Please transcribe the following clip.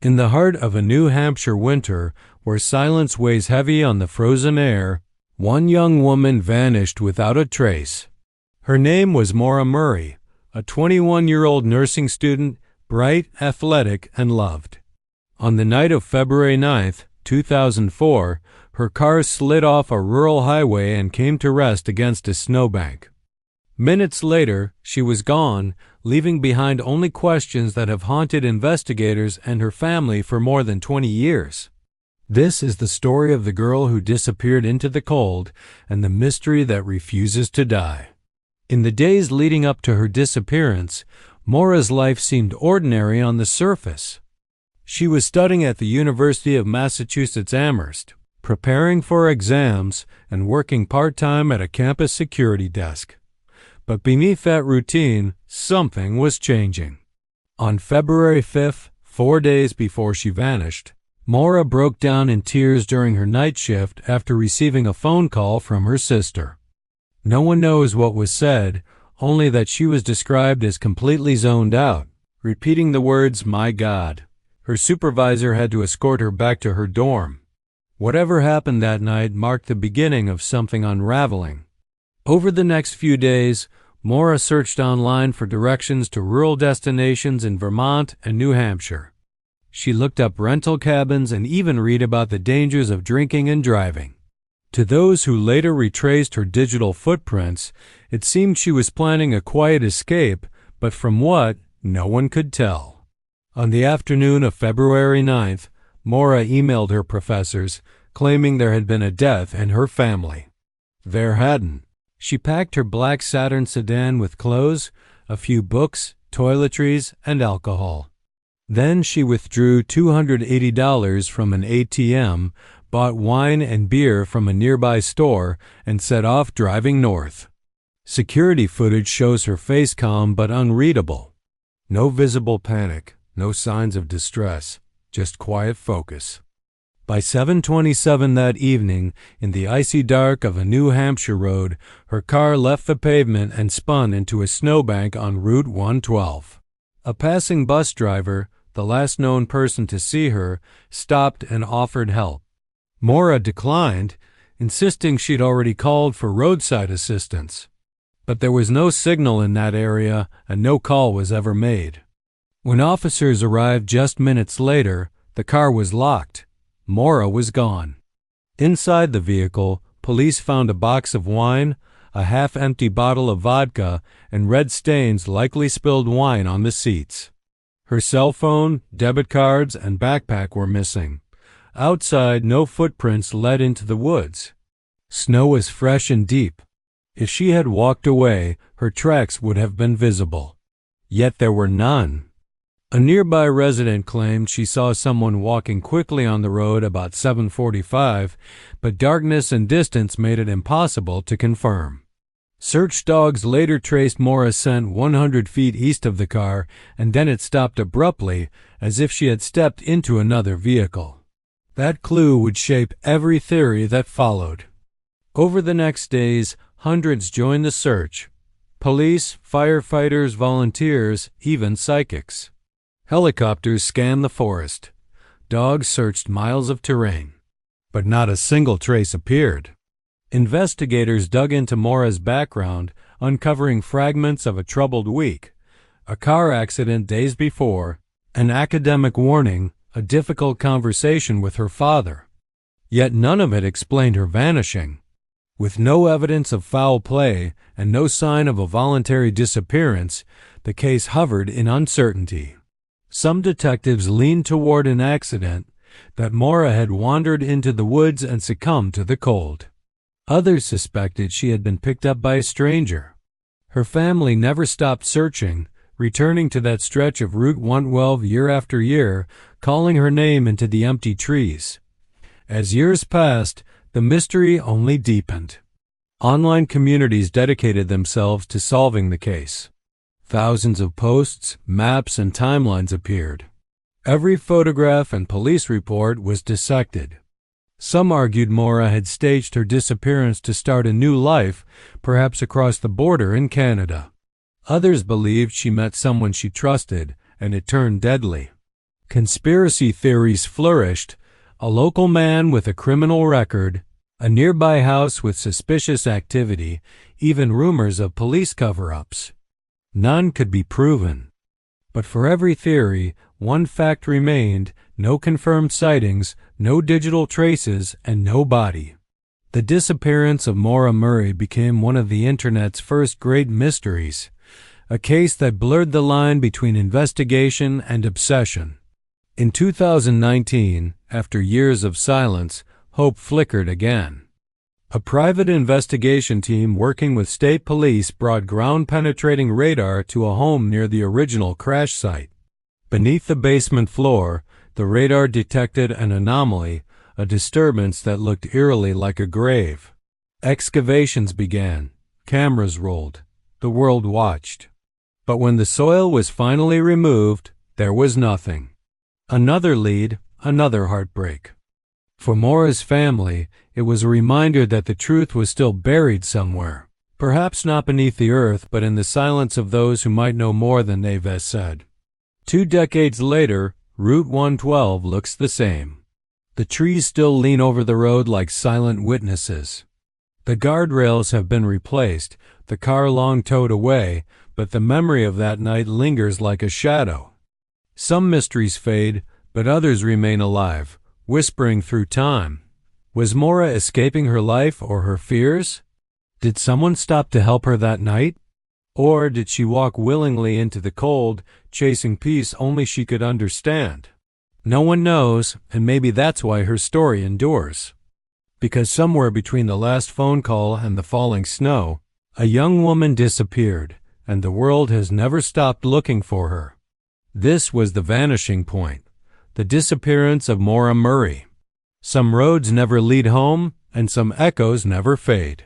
In the heart of a New Hampshire winter, where silence weighs heavy on the frozen air, one young woman vanished without a trace. Her name was Maura Murray, a 21-year-old nursing student, bright, athletic, and loved. On the night of February 9, 2004, her car slid off a rural highway and came to rest against a snowbank. Minutes later, she was gone, leaving behind only questions that have haunted investigators and her family for more than 20 years. This is the story of the girl who disappeared into the cold and the mystery that refuses to die. In the days leading up to her disappearance, Maura's life seemed ordinary on the surface. She was studying at the University of Massachusetts Amherst, preparing for exams and working part-time at a campus security desk. But beneath that routine, something was changing. On February 5th, 4 days before she vanished, Maura broke down in tears during her night shift after receiving a phone call from her sister. No one knows what was said, only that she was described as completely zoned out, repeating the words, "My God." Her supervisor had to escort her back to her dorm. Whatever happened that night marked the beginning of something unraveling. Over the next few days, Maura searched online for directions to rural destinations in Vermont and New Hampshire. She looked up rental cabins and even read about the dangers of drinking and driving. To those who later retraced her digital footprints, it seemed she was planning a quiet escape, but from what, no one could tell. On the afternoon of February 9th, Maura emailed her professors, claiming there had been a death in her family. There hadn't. She packed her black Saturn sedan with clothes, a few books, toiletries, and alcohol. Then she withdrew $280 from an ATM, bought wine and beer from a nearby store, and set off driving north. Security footage shows her face calm but unreadable. No visible panic, no signs of distress, just quiet focus. By 7:27 that evening, in the icy dark of a New Hampshire road, her car left the pavement and spun into a snowbank on Route 112. A passing bus driver, the last known person to see her, stopped and offered help. Maura declined, insisting she'd already called for roadside assistance. But there was no signal in that area, and no call was ever made. When officers arrived just minutes later, the car was locked. Maura was gone. Inside the vehicle, police found a box of wine, a half-empty bottle of vodka, and red stains likely spilled wine on the seats. Her cell phone, debit cards, and backpack were missing. Outside, no footprints led into the woods. Snow was fresh and deep. If she had walked away, her tracks would have been visible. Yet there were none. A nearby resident claimed she saw someone walking quickly on the road about 7:45, but darkness and distance made it impossible to confirm. Search dogs later traced Maura's scent 100 feet east of the car, and then it stopped abruptly, as if she had stepped into another vehicle. That clue would shape every theory that followed. Over the next days, hundreds joined the search. Police, firefighters, volunteers, even psychics. Helicopters scanned the forest. Dogs searched miles of terrain. But not a single trace appeared. Investigators dug into Maura's background, uncovering fragments of a troubled week, a car accident days before, an academic warning, a difficult conversation with her father. Yet none of it explained her vanishing. With no evidence of foul play and no sign of a voluntary disappearance, the case hovered in uncertainty. Some detectives leaned toward an accident, that Maura had wandered into the woods and succumbed to the cold. Others suspected she had been picked up by a stranger. Her family never stopped searching, returning to that stretch of Route 112 year after year, calling her name into the empty trees. As years passed, the mystery only deepened. Online communities dedicated themselves to solving the case. Thousands of posts, maps, and timelines appeared. Every photograph and police report was dissected. Some argued Maura had staged her disappearance to start a new life, perhaps across the border in Canada. Others believed she met someone she trusted, and it turned deadly. Conspiracy theories flourished: a local man with a criminal record, a nearby house with suspicious activity, even rumors of police cover-ups. None could be proven. But for every theory, one fact remained: no confirmed sightings, no digital traces, and no body. The disappearance of Maura Murray became one of the Internet's first great mysteries, a case that blurred the line between investigation and obsession. In 2019, after years of silence, hope flickered again. A private investigation team working with state police brought ground-penetrating radar to a home near the original crash site. Beneath the basement floor, the radar detected an anomaly, a disturbance that looked eerily like a grave. Excavations began. Cameras rolled. The world watched. But when the soil was finally removed, there was nothing. Another lead, another heartbreak. For Maura's family, it was a reminder that the truth was still buried somewhere. Perhaps not beneath the earth, but in the silence of those who might know more than they've said. 2 decades later, Route 112 looks the same. The trees still lean over the road like silent witnesses. The guardrails have been replaced, the car long towed away, but the memory of that night lingers like a shadow. Some mysteries fade, but others remain alive, whispering through time. Was Maura escaping her life or her fears? Did someone stop to help her that night? Or did she walk willingly into the cold, chasing peace only she could understand? No one knows, and maybe that's why her story endures. Because somewhere between the last phone call and the falling snow, a young woman disappeared, and the world has never stopped looking for her. This was the vanishing point, the disappearance of Maura Murray. Some roads never lead home, and some echoes never fade.